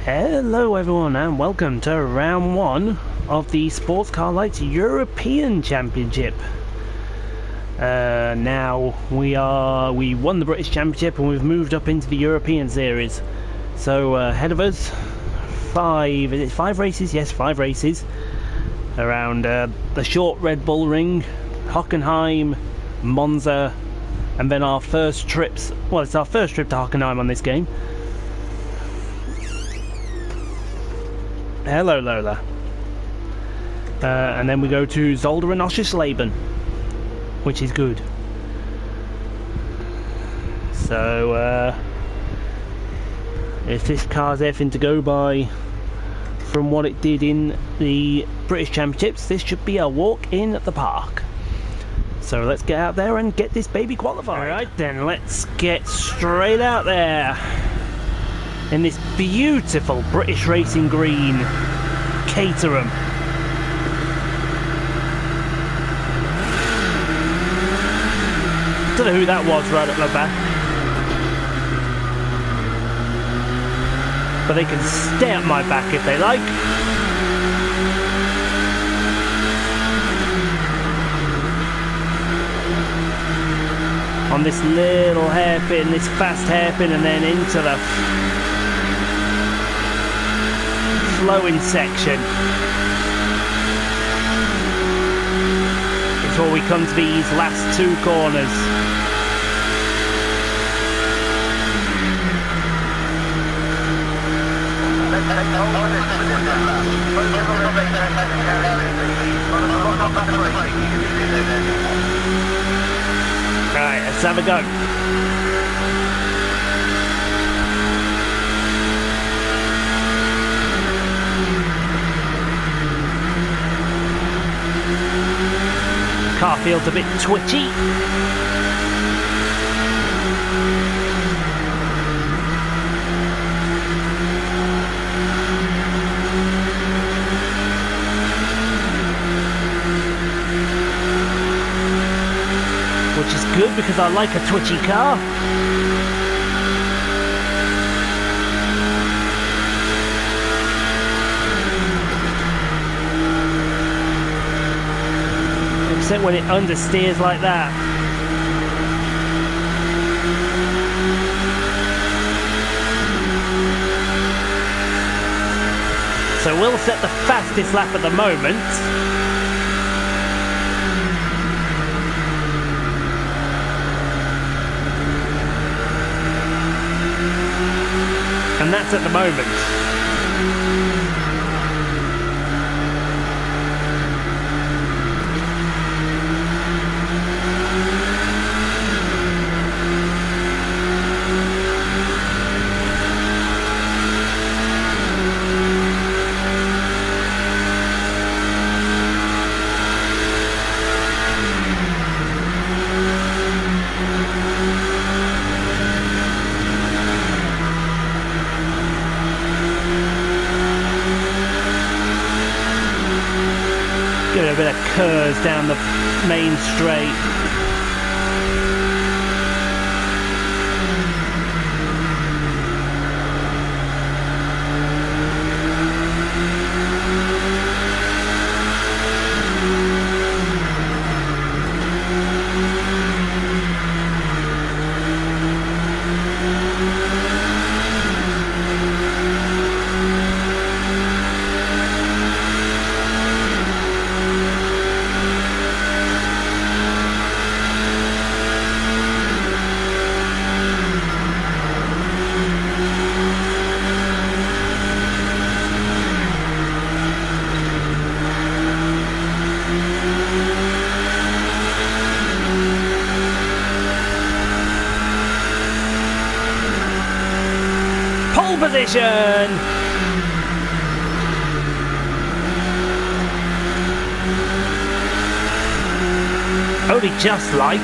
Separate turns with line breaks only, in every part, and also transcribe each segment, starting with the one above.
Hello everyone and welcome to round 1 of the Sportscar Lites European Championship. Now we won the British Championship and we've moved up into the European Series. So ahead of us, 5 races? Yes, 5 races around the short Red Bull Ring, Hockenheim, Monza, and then our first trips. Well, it's our first trip to Hockenheim on this game. Hello Lola. And then we go to Zolder and Oschersleben, which is good. So if this car's anything to go by from what it did in the British Championships, this should be a walk in the park. So let's get out there and get this baby qualified. Alright then, let's get straight out there in this beautiful British racing green Caterham. Don't know who that was right at the back, but they can stay at my back if they like. On this little hairpin, this fast hairpin, and then into the flowing section before we come to these last 2 corners. Right, let's have a go. Car feels a bit twitchy. Which is good because I like a twitchy car. Except when it understeers like that. So we'll set the fastest lap at the moment. And that's at the moment. Give it a bit of curves down the main straight. Pole position! Only just like.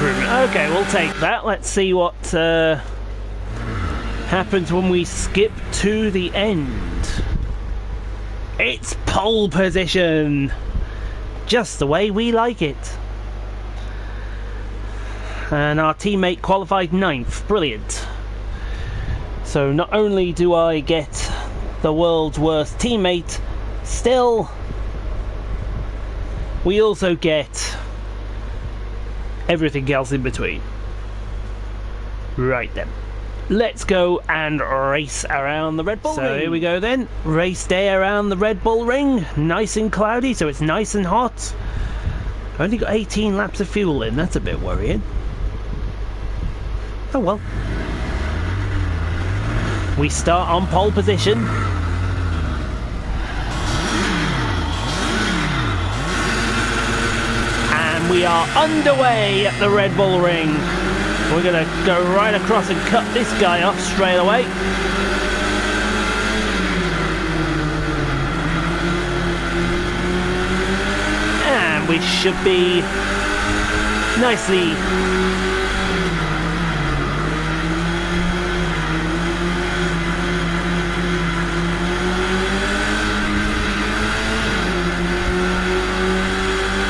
improvement. Okay, we'll take that. Let's see what happens when we skip to the end. It's pole position! Just the way we like it. And our teammate qualified 9th. Brilliant. So not only do I get the world's worst teammate, still we also get everything else in between. Right then. Let's go and race around the Red Bull Ring. So here we go then. Race day around the Red Bull Ring. Nice and cloudy, so it's nice and hot. Only got 18 laps of fuel in. That's a bit worrying. Oh well. We start on pole position. And we are underway at the Red Bull Ring. We're going to go right across and cut this guy off straight away. And we should be nicely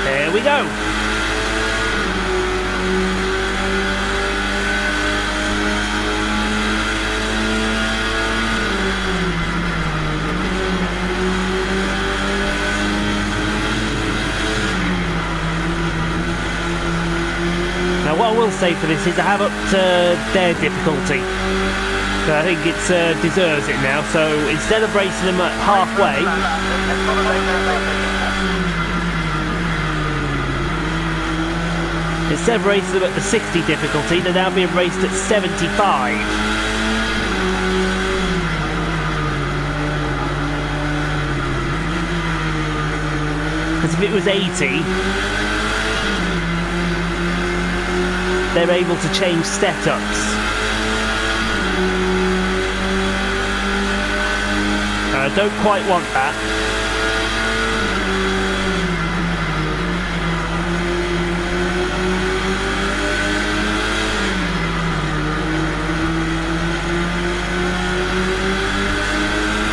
there we go. Now what I will say for this is I have upped their difficulty. So I think it deserves it now. So instead of racing them at halfway, instead of racing them at the 60 difficulty, they're now being raced at 75. Because if it was 80, they're able to change setups. I don't quite want that.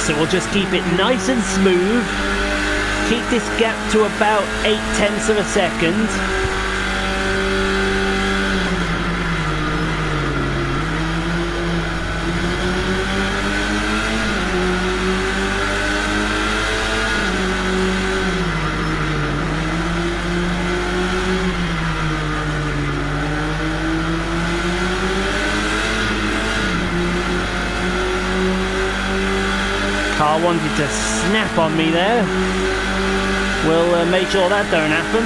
So we'll just keep it nice and smooth. Keep this gap to about 0.8 of a second. Car wanted to snap on me there. We'll make sure that don't happen.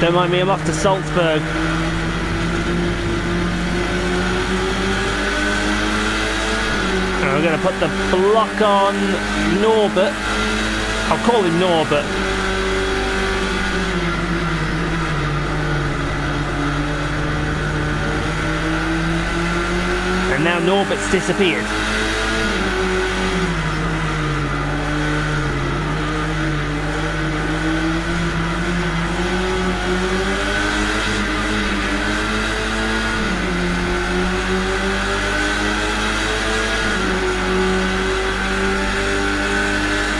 Don't mind me, I'm off to Salzburg. And we're going to put the block on Norbert. I'll call him Norbert. And now Norbert's disappeared.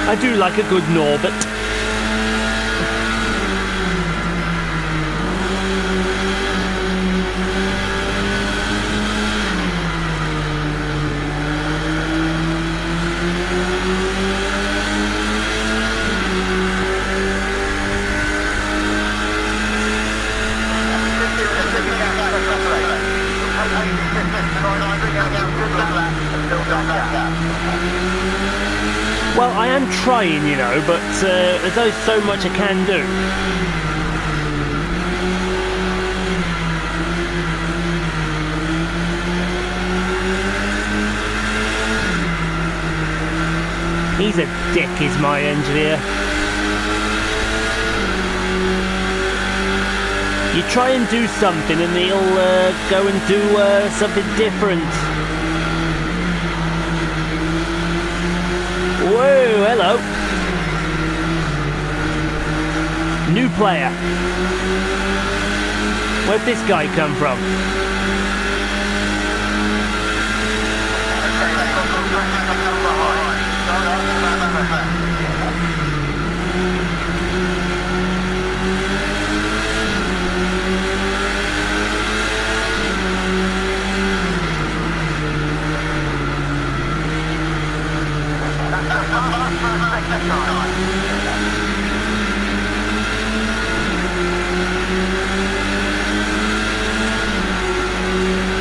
I do like a good Norbert. Well, I am trying, you know, but there's only so much I can do. He's a dick, is my engineer. You try and do something and he'll go and do something different. Whoa, hello. New player. Where'd this guy come from?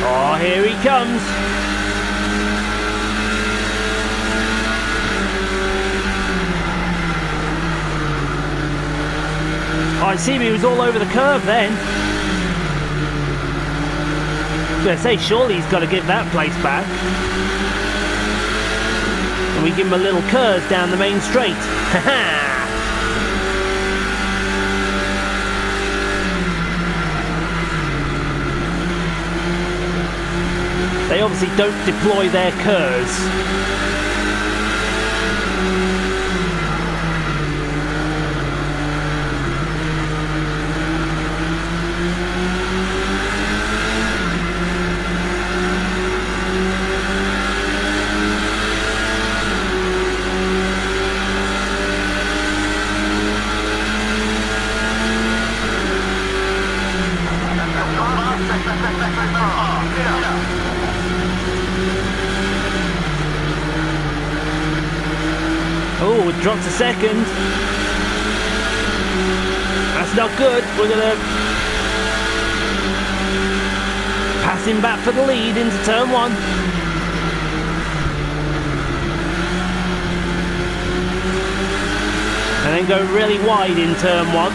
Oh, here he comes. Oh, I see he was all over the curve then. I was going to say, surely he's got to give that place back. And we give him a little curve down the main straight. Ha-ha! They obviously don't deploy their curves. Oh, it dropped a second. That's not good. We're going to pass him back for the lead into turn 1. And then go really wide in turn 1.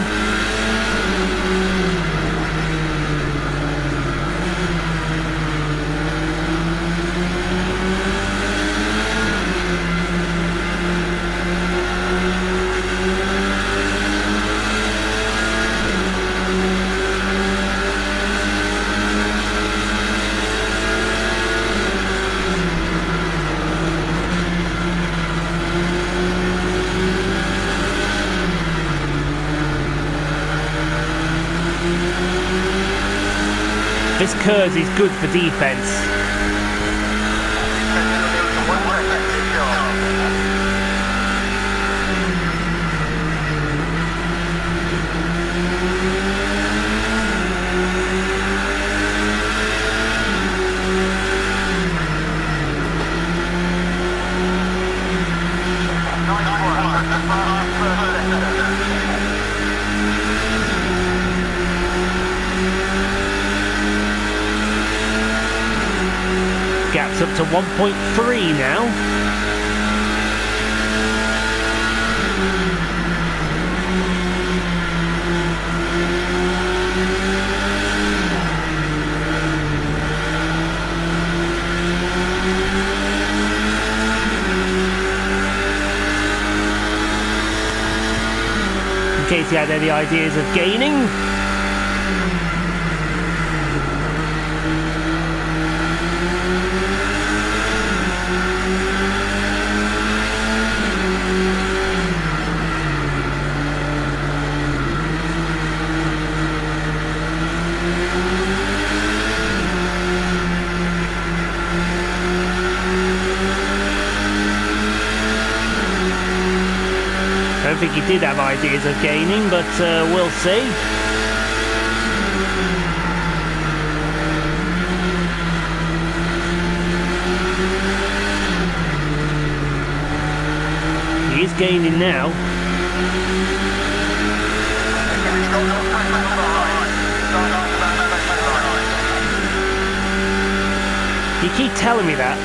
This curve is good for defense. Gap's up to 1.3 now. In case you had any ideas of gaining. I don't think he did have ideas of gaining, but we'll see. He is gaining now. You keep telling me that.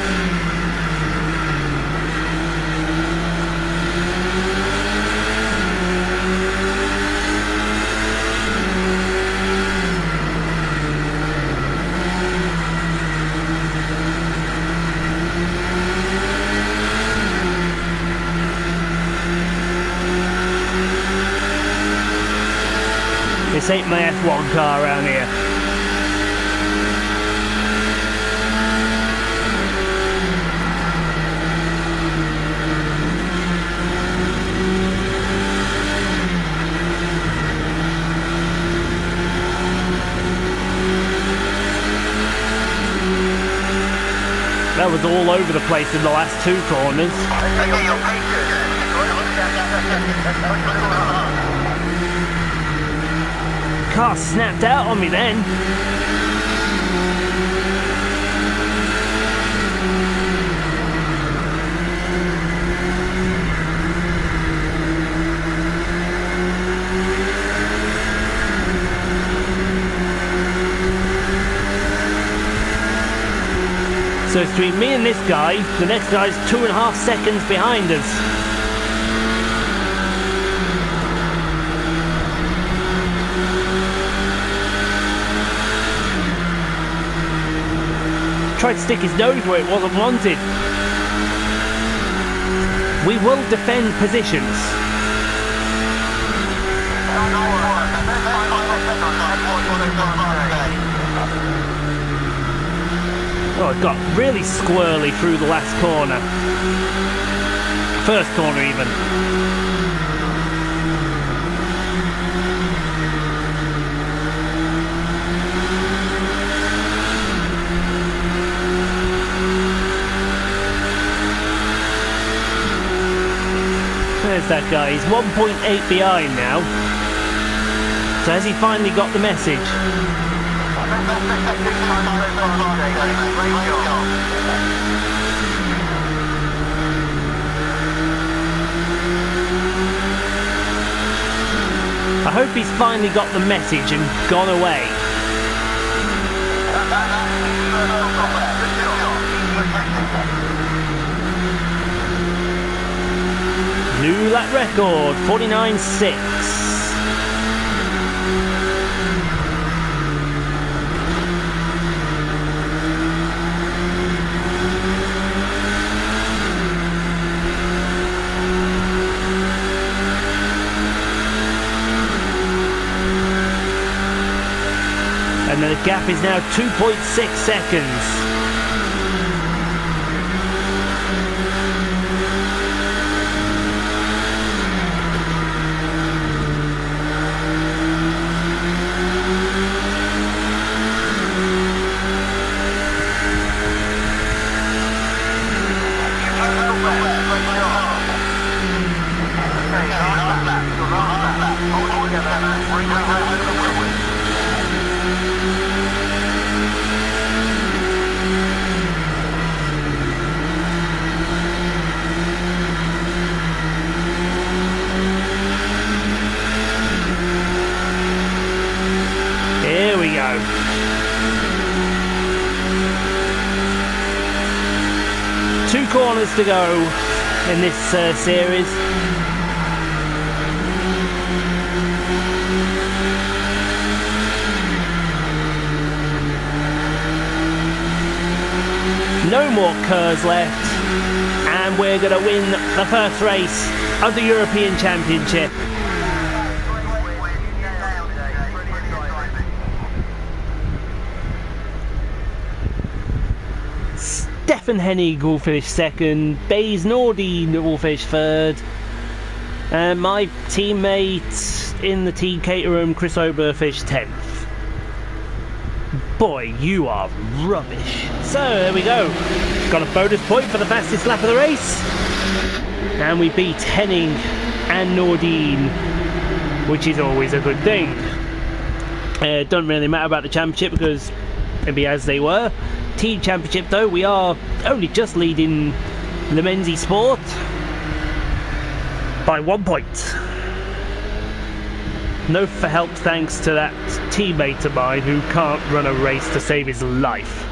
This ain't my F1 car around here. That was all over the place in the last two corners. Car snapped out on me then. So it's between me and this guy. The next guy's 2.5 seconds behind us. Tried to stick his nose where it wasn't wanted. We will defend positions. Oh, it got really squirrely through the last corner. First corner even. There's that guy. He's 1.8 behind now. So has he finally got the message? I hope he's finally got the message and gone away. New lap record, 49.6. And the gap is now 2.6 seconds. Here we go. Two corners to go in this series. No more curves left, and we're going to win the first race of the European Championship. Stefan Hennig will finish second, Bays Nordin will finish third, and my teammate in the Team Caterham, Chris Ober, finished 10th. Boy, you are rubbish. So there we go. Got a bonus point for the fastest lap of the race, and we beat Hennig and Nordin, which is always a good thing. It doesn't really matter about the championship because it'll be as they were. Team Championship though, we are only just leading the men's sport by 1 point. No for help thanks to that teammate of mine who can't run a race to save his life.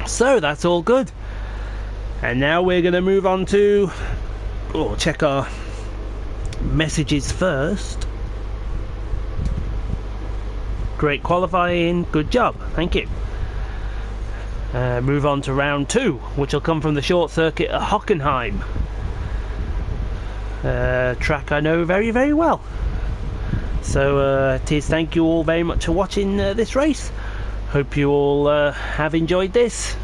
So that's all good, and now we're going to move on to check our messages first. Great qualifying, good job, thank you. Move on to round 2, which will come from the short circuit at Hockenheim, track I know very, very well. So Tiz, thank you all very much for watching this race. Hope you all have enjoyed this,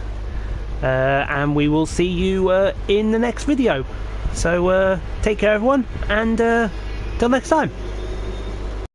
and we will see you in the next video. So take care everyone, and till next time.